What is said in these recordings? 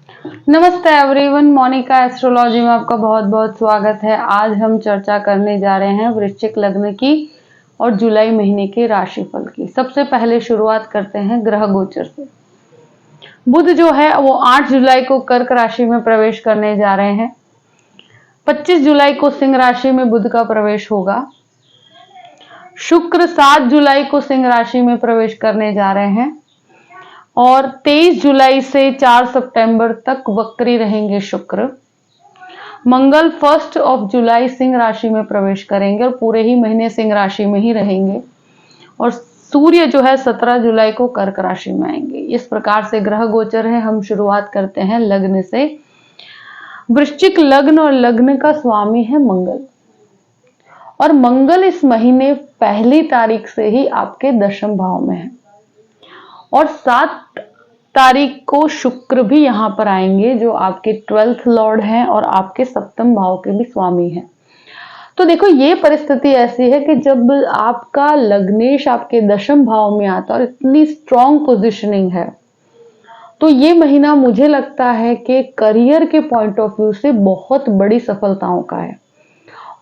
नमस्ते everyone, Monika astrology में आपका बहुत बहुत स्वागत है। आज हम चर्चा करने जा रहे हैं वृश्चिक लग्न की और जुलाई महीने के राशिफल की। सबसे पहले शुरुआत करते हैं ग्रह गोचर से। बुध जो है वो 8 जुलाई को कर्क राशि में प्रवेश करने जा रहे हैं। 25 जुलाई को सिंह राशि में बुध का प्रवेश होगा। शुक्र 7 जुलाई को सिंह राशि में प्रवेश करने जा रहे हैं और 23 जुलाई से 4 सितंबर तक वक्री रहेंगे शुक्र। मंगल 1 जुलाई सिंह राशि में प्रवेश करेंगे और पूरे ही महीने सिंह राशि में ही रहेंगे और सूर्य जो है 17 जुलाई को कर्क राशि में आएंगे। इस प्रकार से ग्रह गोचर है। हम शुरुआत करते हैं लग्न से। वृश्चिक लग्न और लग्न का स्वामी है मंगल और मंगल इस महीने 1 तारीख से ही आपके दशम भाव में है और 7 तारीख को शुक्र भी यहां पर आएंगे जो आपके 12th लॉर्ड हैं और आपके सप्तम भाव के भी स्वामी हैं। तो देखो, ये परिस्थिति ऐसी है कि जब आपका लग्नेश आपके दशम भाव में आता है और इतनी स्ट्रॉन्ग पोजीशनिंग है, तो ये महीना मुझे लगता है कि करियर के पॉइंट ऑफ व्यू से बहुत बड़ी सफलताओं का है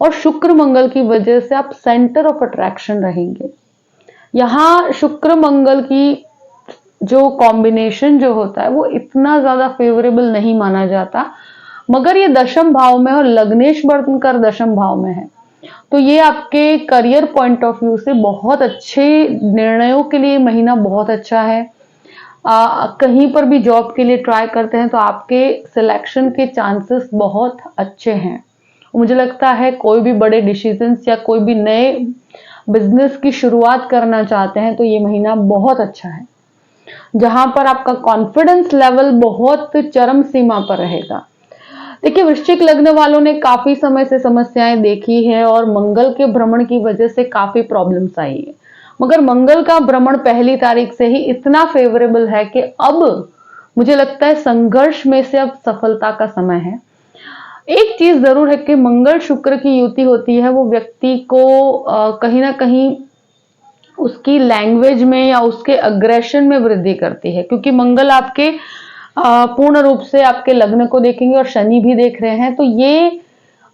और शुक्र मंगल की वजह से आप सेंटर ऑफ अट्रैक्शन रहेंगे। यहां शुक्र मंगल की जो कॉम्बिनेशन जो होता है वो इतना ज्यादा फेवरेबल नहीं माना जाता, मगर ये दशम भाव में और लग्नेश बनकर दशम भाव में है, तो ये आपके करियर पॉइंट ऑफ व्यू से बहुत अच्छे निर्णयों के लिए महीना बहुत अच्छा है। कहीं पर भी जॉब के लिए ट्राई करते हैं तो आपके सिलेक्शन के चांसेस बहुत अच्छे हैं। मुझे लगता है कोई भी बड़े डिसीजंस या कोई भी नए बिजनेस की शुरुआत करना चाहते हैं तो ये महीना बहुत अच्छा है, जहां पर आपका कॉन्फिडेंस लेवल बहुत चरम सीमा पर रहेगा। देखिए, वृश्चिक लग्न वालों ने काफी समय से समस्याएं देखी है और मंगल के भ्रमण की वजह से काफी प्रॉब्लम्स आई है, मगर मंगल का भ्रमण 1 तारीख से ही इतना फेवरेबल है कि अब मुझे लगता है संघर्ष में से अब सफलता का समय है। एक चीज जरूर है कि मंगल शुक्र की युति होती है, वो व्यक्ति को कहीं ना कहीं उसकी लैंग्वेज में या उसके अग्रेशन में वृद्धि करती है, क्योंकि मंगल आपके पूर्ण रूप से आपके लग्न को देखेंगे और शनि भी देख रहे हैं, तो ये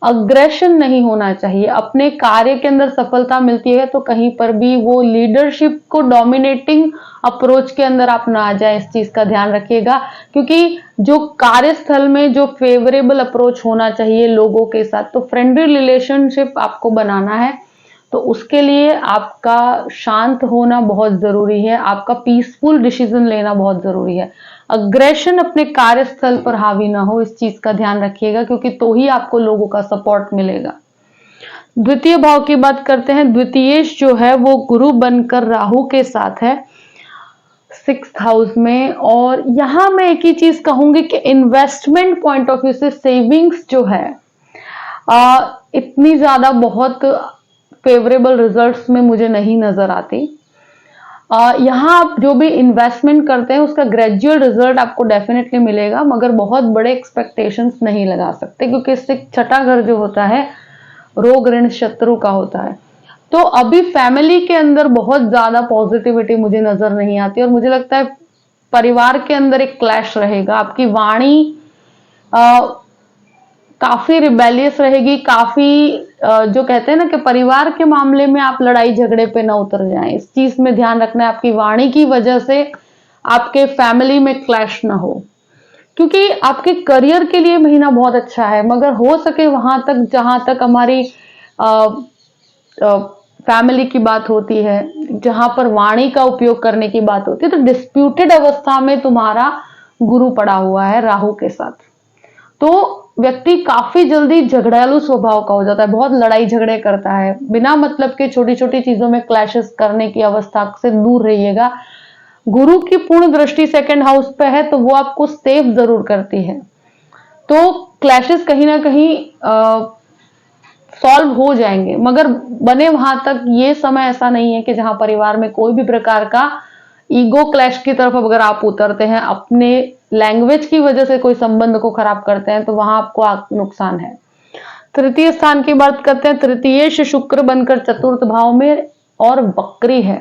अग्रेशन नहीं होना चाहिए। अपने कार्य के अंदर सफलता मिलती है तो कहीं पर भी वो लीडरशिप को डोमिनेटिंग अप्रोच के अंदर आप ना आ जाए, इस चीज का ध्यान रखिएगा, क्योंकि जो कार्यस्थल में जो फेवरेबल अप्रोच होना चाहिए लोगों के साथ, तो फ्रेंडली रिलेशनशिप आपको बनाना है, तो उसके लिए आपका शांत होना बहुत जरूरी है, आपका पीसफुल डिसीजन लेना बहुत जरूरी है। अग्रेशन अपने कार्यस्थल पर हावी ना हो, इस चीज का ध्यान रखिएगा, क्योंकि तो ही आपको लोगों का सपोर्ट मिलेगा। द्वितीय भाव की बात करते हैं। द्वितीयेश जो है वो गुरु बनकर राहु के साथ है 6th हाउस में, और यहां मैं एक ही चीज कहूंगी कि इन्वेस्टमेंट पॉइंट ऑफ व्यू से सेविंग्स जो है इतनी ज्यादा बहुत फेवरेबल रिजल्ट्स में मुझे नहीं नजर आती। यहाँ आप जो भी इन्वेस्टमेंट करते हैं उसका ग्रेजुअल रिजल्ट आपको डेफिनेटली मिलेगा, मगर बहुत बड़े एक्सपेक्टेशंस नहीं लगा सकते, क्योंकि इससे 6ठा घर जो होता है रोग ऋण शत्रु का होता है। तो अभी फैमिली के अंदर बहुत ज्यादा पॉजिटिविटी मुझे नजर नहीं आती और मुझे लगता है परिवार के अंदर एक क्लैश रहेगा। आपकी वाणी काफी रिबेलियस रहेगी, काफी जो कहते हैं ना कि परिवार के मामले में आप लड़ाई झगड़े पे ना उतर जाएं, इस चीज में ध्यान रखना है। आपकी वाणी की वजह से आपके फैमिली में क्लैश ना हो, क्योंकि आपके करियर के लिए महीना बहुत अच्छा है, मगर हो सके वहां तक जहां तक हमारी फैमिली की बात होती है, जहां पर वाणी का उपयोग करने की बात होती है, तो डिस्प्यूटेड अवस्था में तुम्हारा गुरु पड़ा हुआ है राहु के साथ, तो व्यक्ति काफी जल्दी झगड़ालू स्वभाव का हो जाता है, बहुत लड़ाई झगड़े करता है, बिना मतलब के छोटी छोटी चीजों में क्लैशेस करने की अवस्था से दूर रहिएगा। गुरु की पूर्ण दृष्टि 2nd हाउस पे है तो वो आपको सेफ जरूर करती है, तो क्लैशेस कहीं ना कहीं सॉल्व हो जाएंगे, मगर बने वहां तक ये समय ऐसा नहीं है कि जहां परिवार में कोई भी प्रकार का ईगो क्लैश की तरफ अगर आप उतरते हैं, अपने लैंग्वेज की वजह से कोई संबंध को खराब करते हैं, तो वहां आपको नुकसान है। तृतीय स्थान की बात करते हैं। तृतीयेश शुक्र बनकर 4th भाव में और वक्री है,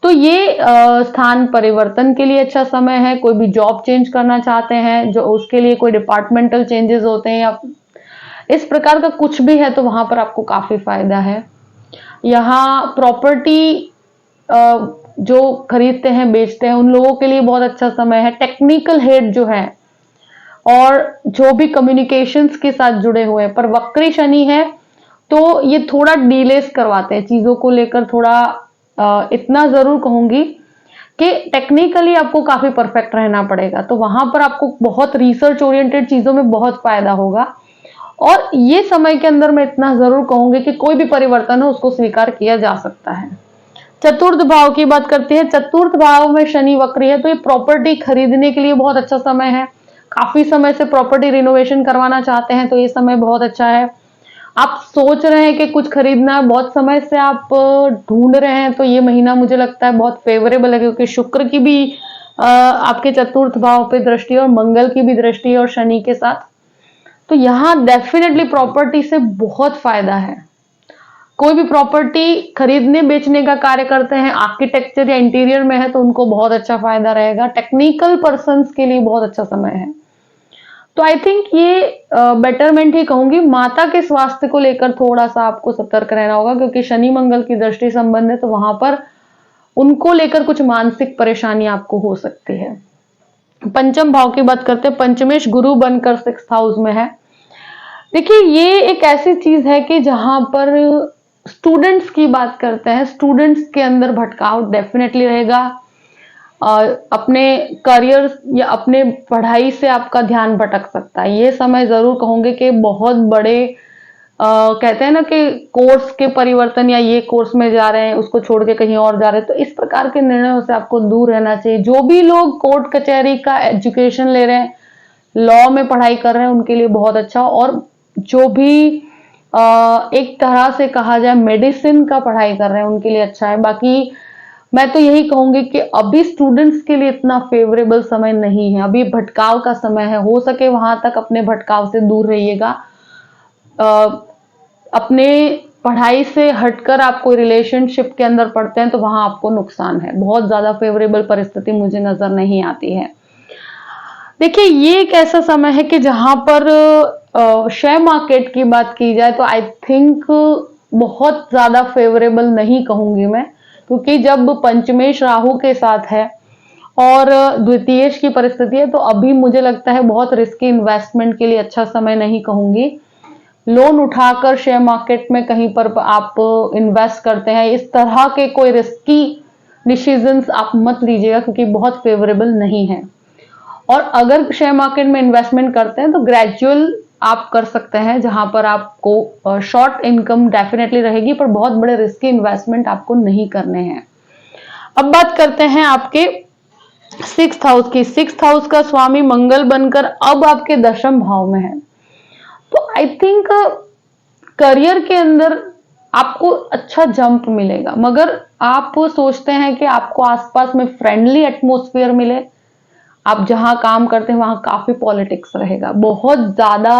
तो ये स्थान परिवर्तन के लिए अच्छा समय है। कोई भी जॉब चेंज करना चाहते हैं, जो उसके लिए कोई डिपार्टमेंटल चेंजेस होते हैं या इस प्रकार का कुछ भी है, तो वहां पर आपको काफी फायदा है। यहाँ प्रॉपर्टी जो खरीदते हैं बेचते हैं उन लोगों के लिए बहुत अच्छा समय है। टेक्निकल हेड जो है और जो भी कम्युनिकेशंस के साथ जुड़े हुए हैं, पर वक्री शनि है तो ये थोड़ा डिलेस करवाते हैं चीजों को लेकर। थोड़ा इतना जरूर कहूंगी कि टेक्निकली आपको काफी परफेक्ट रहना पड़ेगा, तो वहां पर आपको बहुत रिसर्च ओरिएंटेड चीजों में बहुत फायदा होगा। और ये समय के अंदर मैं इतना जरूर कहूंगी कि कोई भी परिवर्तन हो उसको स्वीकार किया जा सकता है। चतुर्थ भाव की बात करते हैं। चतुर्थ भाव में शनि वक्री है, तो ये प्रॉपर्टी खरीदने के लिए बहुत अच्छा समय है। काफी समय से प्रॉपर्टी रिनोवेशन करवाना चाहते हैं तो ये समय बहुत अच्छा है। आप सोच रहे हैं कि कुछ खरीदना है, बहुत समय से आप ढूंढ रहे हैं, तो ये महीना मुझे लगता है बहुत फेवरेबल है, क्योंकि शुक्र की भी आपके चतुर्थ भाव पे दृष्टि है और मंगल की भी दृष्टि है और शनि के साथ। तो यहां डेफिनेटली प्रॉपर्टी से बहुत फायदा है। कोई भी प्रॉपर्टी खरीदने बेचने का कार्य करते हैं, आर्किटेक्चर या इंटीरियर में है, तो उनको बहुत अच्छा फायदा रहेगा। टेक्निकल पर्संस के लिए बहुत अच्छा समय है। तो आई थिंक ये बेटरमेंट ही कहूंगी। माता के स्वास्थ्य को लेकर थोड़ा सा आपको सतर्क रहना होगा, क्योंकि शनि मंगल की दृष्टि संबंध है, तो वहां पर उनको लेकर कुछ मानसिक परेशानी आपको हो सकती है। पंचम भाव की बात करते हैं। पंचमेश गुरु बनकर 6th हाउस में है। देखिए ये एक ऐसी चीज है कि जहां पर स्टूडेंट्स की बात करते हैं, स्टूडेंट्स के अंदर भटकाव डेफिनेटली रहेगा। अपने करियर या अपने पढ़ाई से आपका ध्यान भटक सकता है। ये समय जरूर कहूंगे कि बहुत बड़े कहते हैं ना कि कोर्स के परिवर्तन, या ये कोर्स में जा रहे हैं उसको छोड़ के कहीं और जा रहे हैं, तो इस प्रकार के निर्णयों से आपको दूर रहना चाहिए। जो भी लोग कोर्ट कचहरी का एजुकेशन ले रहे हैं, लॉ में पढ़ाई कर रहे हैं, उनके लिए बहुत अच्छा। और जो भी एक तरह से कहा जाए मेडिसिन का पढ़ाई कर रहे हैं, उनके लिए अच्छा है। बाकी मैं तो यही कहूंगी कि अभी स्टूडेंट्स के लिए इतना फेवरेबल समय नहीं है, अभी भटकाव का समय है। हो सके वहां तक अपने भटकाव से दूर रहिएगा। अपने पढ़ाई से हटकर आप कोई रिलेशनशिप के अंदर पढ़ते हैं तो वहां आपको नुकसान है। बहुत ज्यादा फेवरेबल परिस्थिति मुझे नजर नहीं आती है। देखिए ये एक ऐसा समय है कि जहां पर शेयर मार्केट की बात की जाए तो आई थिंक बहुत ज्यादा फेवरेबल नहीं कहूंगी मैं, क्योंकि जब पंचमेश राहु के साथ है और द्वितीयेश की परिस्थिति है, तो अभी मुझे लगता है बहुत रिस्की इन्वेस्टमेंट के लिए अच्छा समय नहीं कहूंगी। लोन उठाकर शेयर मार्केट में कहीं पर आप इन्वेस्ट करते हैं, इस तरह के कोई रिस्की डिसीजंस आप मत लीजिएगा, क्योंकि बहुत फेवरेबल नहीं है। और अगर शेयर मार्केट में इन्वेस्टमेंट करते हैं तो ग्रेजुअल आप कर सकते हैं, जहां पर आपको शॉर्ट इनकम डेफिनेटली रहेगी, पर बहुत बड़े रिस्की इन्वेस्टमेंट आपको नहीं करने हैं। अब बात करते हैं आपके 6th हाउस की। 6th हाउस का स्वामी मंगल बनकर अब आपके 10th भाव में है। तो आई थिंक करियर के अंदर आपको अच्छा जंप मिलेगा, मगर आप सोचते हैं कि आपको आसपास में फ्रेंडली एटमोस्फेयर मिले। आप जहां काम करते हैं वहां काफी पॉलिटिक्स रहेगा, बहुत ज्यादा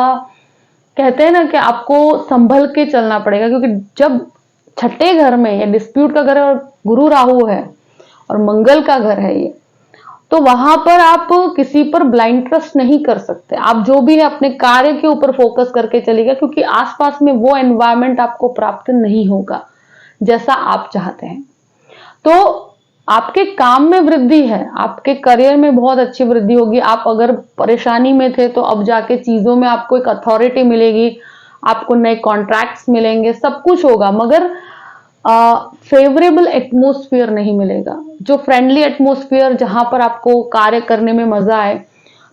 कहते हैं ना कि आपको संभल के चलना पड़ेगा, क्योंकि जब छठे घर में ये डिस्प्यूट का घर है और गुरु राहु है और मंगल का घर है ये, तो वहां पर आप किसी पर ब्लाइंड ट्रस्ट नहीं कर सकते। आप जो भी है अपने कार्य के ऊपर फोकस करके चलिएगा, क्योंकि आसपास में वो एनवायरनमेंट आपको प्राप्त नहीं होगा जैसा आप चाहते हैं। तो आपके काम में वृद्धि है, आपके करियर में बहुत अच्छी वृद्धि होगी। आप अगर परेशानी में थे तो अब जाके चीजों में आपको एक अथॉरिटी मिलेगी, आपको नए कॉन्ट्रैक्ट्स मिलेंगे, सब कुछ होगा, मगर फेवरेबल एटमोस्फियर नहीं मिलेगा। जो फ्रेंडली एटमोस्फियर जहां पर आपको कार्य करने में मजा आए,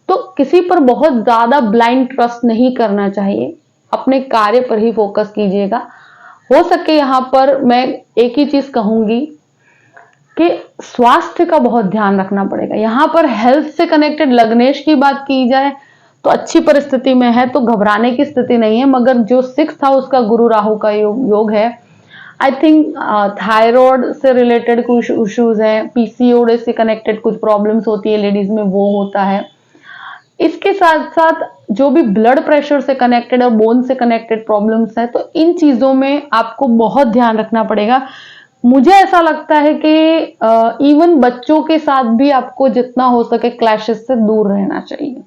तो किसी पर बहुत ज्यादा ब्लाइंड ट्रस्ट नहीं करना चाहिए। अपने कार्य पर ही फोकस कीजिएगा। हो सके यहां पर मैं एक ही चीज कहूंगी कि स्वास्थ्य का बहुत ध्यान रखना पड़ेगा। यहां पर हेल्थ से कनेक्टेड लग्नेश की बात की जाए तो अच्छी परिस्थिति में है, तो घबराने की स्थिति नहीं है, मगर जो 6th हाउस का गुरु राहु का योग है, आई थिंक थायराइड से रिलेटेड कुछ इश्यूज हैं, पीसीओडी से कनेक्टेड कुछ प्रॉब्लम्स होती है लेडीज में, वो होता है। इसके साथ साथ जो भी ब्लड प्रेशर से कनेक्टेड और बोन से कनेक्टेड प्रॉब्लम्स है, तो इन चीजों में आपको बहुत ध्यान रखना पड़ेगा। मुझे ऐसा लगता है कि इवन बच्चों के साथ भी आपको जितना हो सके क्लैशेस से दूर रहना चाहिए।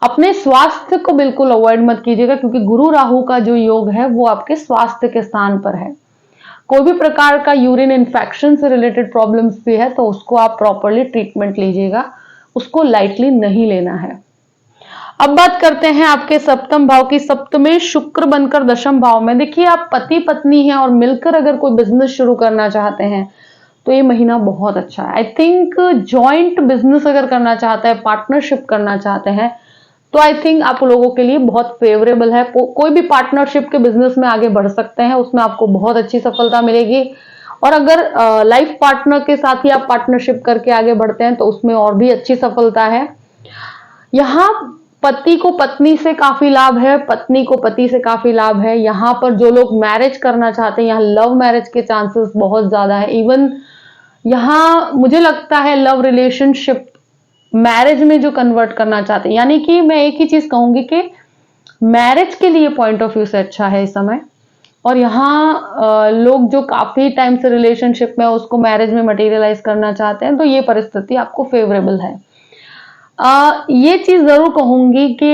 अपने स्वास्थ्य को बिल्कुल अवॉइड मत कीजिएगा, क्योंकि गुरु राहु का जो योग है वो आपके स्वास्थ्य के स्थान पर है। कोई भी प्रकार का यूरिन इन्फेक्शन से रिलेटेड प्रॉब्लम्स भी है तो उसको आप प्रॉपरली ट्रीटमेंट लीजिएगा, उसको लाइटली नहीं लेना है। अब बात करते हैं आपके सप्तम भाव की। सप्तमें शुक्र बनकर दशम भाव में। देखिए, आप पति पत्नी हैं और मिलकर अगर कोई बिजनेस शुरू करना चाहते हैं तो ये महीना बहुत अच्छा है। आई थिंक जॉइंट बिजनेस अगर करना चाहते हैं, पार्टनरशिप करना चाहते हैं, तो आई थिंक आप लोगों के लिए बहुत फेवरेबल है। कोई भी पार्टनरशिप के बिजनेस में आगे बढ़ सकते हैं, उसमें आपको बहुत अच्छी सफलता मिलेगी। और अगर लाइफ पार्टनर के साथ ही आप पार्टनरशिप करके आगे बढ़ते हैं तो उसमें और भी अच्छी सफलता है। यहाँ पति को पत्नी से काफी लाभ है, पत्नी को पति से काफी लाभ है। यहाँ पर जो लोग मैरिज करना चाहते हैं, यहाँ लव मैरिज के चांसेस बहुत ज्यादा है। इवन यहाँ मुझे लगता है लव रिलेशनशिप मैरिज में जो कन्वर्ट करना चाहते हैं, यानी कि मैं एक ही चीज कहूंगी कि मैरिज के लिए पॉइंट ऑफ व्यू से अच्छा है इस समय। और यहाँ लोग जो काफी टाइम से रिलेशनशिप में उसको मैरिज में मटेरियलाइज करना चाहते हैं, तो ये परिस्थिति आपको फेवरेबल है। ये चीज जरूर कहूंगी कि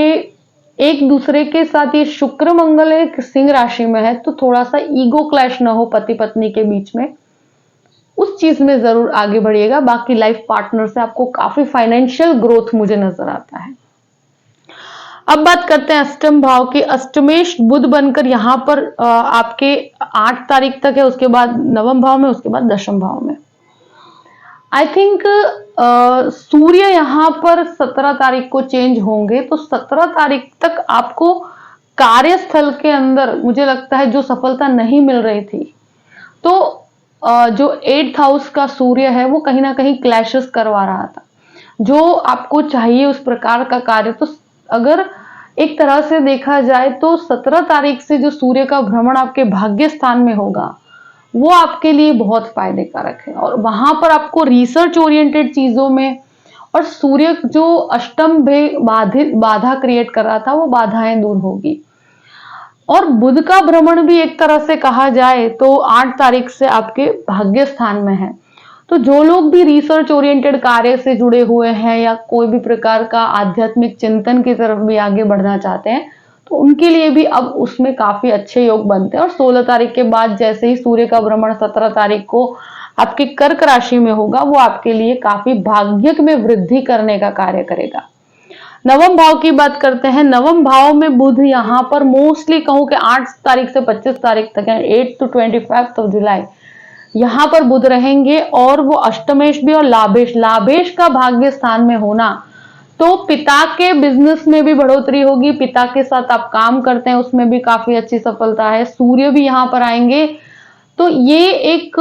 एक दूसरे के साथ, ये शुक्र मंगल एक सिंह राशि में है तो थोड़ा सा ईगो क्लैश ना हो पति पत्नी के बीच में, उस चीज में जरूर आगे बढ़िएगा। बाकी लाइफ पार्टनर से आपको काफी फाइनेंशियल ग्रोथ मुझे नजर आता है। अब बात करते हैं अष्टम भाव की। अष्टमेश बुध बनकर यहां पर आपके 8 तारीख तक है, उसके बाद नवम भाव में, उसके बाद दशम भाव में। आई थिंक सूर्य यहां पर 17 तारीख को चेंज होंगे, तो 17 तारीख तक आपको कार्यस्थल के अंदर मुझे लगता है जो सफलता नहीं मिल रही थी, तो जो 8th हाउस का सूर्य है वो कहीं ना कहीं क्लैशेस करवा रहा था। जो आपको चाहिए उस प्रकार का कार्य, तो अगर एक तरह से देखा जाए तो 17 तारीख से जो सूर्य का भ्रमण आपके भाग्य स्थान में होगा वो आपके लिए बहुत फायदे कारक है। और वहां पर आपको रिसर्च ओरिएंटेड चीजों में, और सूर्य जो अष्टम में बाधा क्रिएट कर रहा था वो बाधाएं दूर होगी। और बुध का भ्रमण भी एक तरह से कहा जाए तो 8 तारीख से आपके भाग्य स्थान में है। तो जो लोग भी रिसर्च ओरिएंटेड कार्य से जुड़े हुए हैं या कोई भी प्रकार का आध्यात्मिक चिंतन की तरफ भी आगे बढ़ना चाहते हैं, तो उनके लिए भी अब उसमें काफी अच्छे योग बनते हैं। और 16 तारीख के बाद जैसे ही सूर्य का भ्रमण 17 तारीख को आपके कर्क राशि में होगा, वो आपके लिए काफी भाग्य में वृद्धि करने का कार्य करेगा। नवम भाव की बात करते हैं। नवम भाव में बुध यहाँ पर मोस्टली कहूं कि 8 तारीख से 25 तारीख तक है, 8 to 25 जुलाई यहाँ पर बुध रहेंगे। और वो अष्टमेश भी और लाभेश का भाग्य स्थान में होना, तो पिता के बिजनेस में भी बढ़ोतरी होगी, पिता के साथ आप काम करते हैं उसमें भी काफी अच्छी सफलता है। सूर्य भी यहाँ पर आएंगे, तो ये एक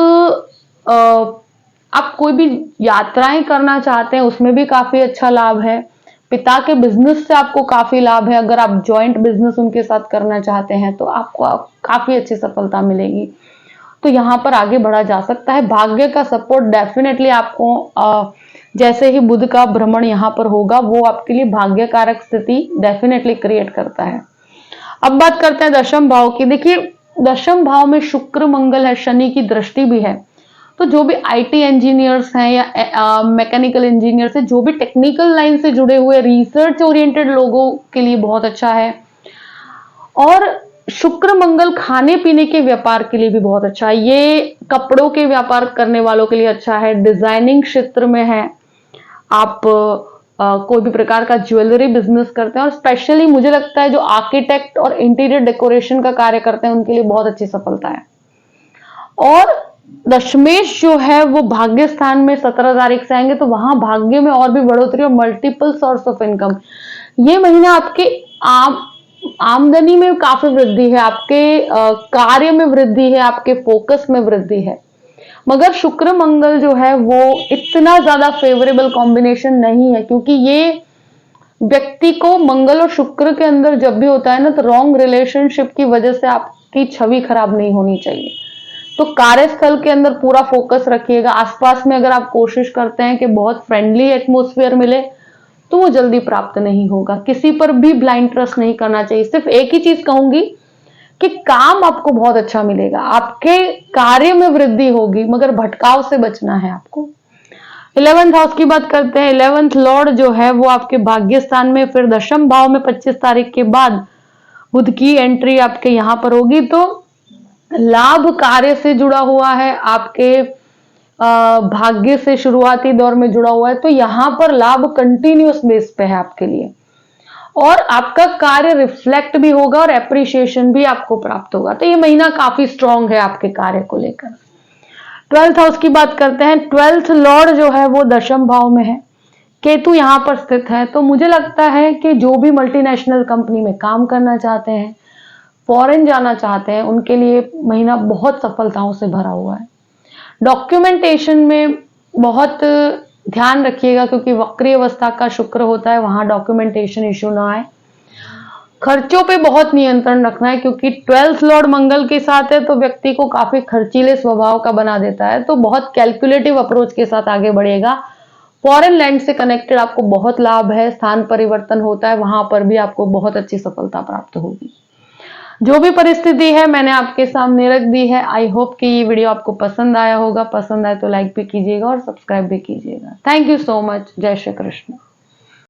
आप कोई भी यात्राएं करना चाहते हैं उसमें भी काफी अच्छा लाभ है। पिता के बिजनेस से आपको काफी लाभ है। अगर आप जॉइंट बिजनेस उनके साथ करना चाहते हैं तो आपको काफी अच्छी सफलता मिलेगी, तो यहाँ पर आगे बढ़ा जा सकता है। भाग्य का सपोर्ट डेफिनेटली आपको जैसे ही बुध का भ्रमण यहाँ पर होगा वो आपके लिए भाग्य कारक स्थिति डेफिनेटली क्रिएट करता है। अब बात करते हैं दशम भाव की। देखिए, दशम भाव में शुक्र मंगल है, शनि की दृष्टि भी है, तो जो भी आईटी इंजीनियर्स हैं या मैकेनिकल इंजीनियर्स हैं, जो भी टेक्निकल लाइन से जुड़े हुए रिसर्च ओरिएंटेड लोगों के लिए बहुत अच्छा है। और शुक्र मंगल खाने पीने के व्यापार के लिए भी बहुत अच्छा है। ये कपड़ों के व्यापार करने वालों के लिए अच्छा है, डिजाइनिंग क्षेत्र में है, आप कोई भी प्रकार का ज्वेलरी बिजनेस करते हैं, और स्पेशली मुझे लगता है जो आर्किटेक्ट और इंटीरियर डेकोरेशन का कार्य करते हैं उनके लिए बहुत अच्छी सफलता है। और दशमेश जो है वो भाग्य स्थान में 17 तारीख से आएंगे, तो वहां भाग्य में और भी बढ़ोतरी और मल्टीपल सोर्स ऑफ इनकम। ये महीना आपके आमदनी में काफी वृद्धि है, आपके कार्य में वृद्धि है, आपके फोकस में वृद्धि है। मगर शुक्र मंगल जो है वो इतना ज्यादा फेवरेबल कॉम्बिनेशन नहीं है, क्योंकि ये व्यक्ति को मंगल और शुक्र के अंदर जब भी होता है ना, तो रॉन्ग रिलेशनशिप की वजह से आपकी छवि खराब नहीं होनी चाहिए। तो कार्यस्थल के अंदर पूरा फोकस रखिएगा। आसपास में अगर आप कोशिश करते हैं कि बहुत फ्रेंडली एटमोस्फेयर मिले, तो वो जल्दी प्राप्त नहीं होगा। किसी पर भी ब्लाइंड ट्रस्ट नहीं करना चाहिए। सिर्फ एक ही चीज कहूंगी कि काम आपको बहुत अच्छा मिलेगा, आपके कार्य में वृद्धि होगी, मगर भटकाव से बचना है आपको। 11th हाउस की बात करते हैं। 11th लॉर्ड जो है वो आपके भाग्य स्थान में, फिर दशम भाव में 25 तारीख के बाद बुध की एंट्री आपके यहां पर होगी। तो लाभ कार्य से जुड़ा हुआ है, आपके भाग्य से शुरुआती दौर में जुड़ा हुआ है। तो यहां पर लाभ कंटिन्यूस बेस पे है आपके लिए, और आपका कार्य रिफ्लेक्ट भी होगा और एप्रिसिएशन भी आपको प्राप्त होगा। तो ये महीना काफी स्ट्रांग है आपके कार्य को लेकर। 12th हाउस की बात करते हैं। 12th लॉर्ड जो है वो दशम भाव में है, केतु यहां पर स्थित है। तो मुझे लगता है कि जो भी मल्टीनेशनल कंपनी में काम करना चाहते हैं, फॉरेन जाना चाहते हैं, उनके लिए महीना बहुत सफलताओं से भरा हुआ है। डॉक्यूमेंटेशन में बहुत ध्यान रखिएगा, क्योंकि वक्री अवस्था का शुक्र होता है, वहां डॉक्यूमेंटेशन इश्यू ना आए। खर्चों पे बहुत नियंत्रण रखना है, क्योंकि 12th लॉर्ड मंगल के साथ है, तो व्यक्ति को काफी खर्चीले स्वभाव का बना देता है। तो बहुत कैलकुलेटिव अप्रोच के साथ आगे बढ़ेगा। फॉरेन लैंड से कनेक्टेड आपको बहुत लाभ है, स्थान परिवर्तन होता है, वहां पर भी आपको बहुत अच्छी सफलता प्राप्त होगी। जो भी परिस्थिति है मैंने आपके सामने रख दी है। आई होप कि ये वीडियो आपको पसंद आया होगा। पसंद आए तो लाइक भी कीजिएगा और सब्सक्राइब भी कीजिएगा। Thank you so much. जय श्री कृष्ण।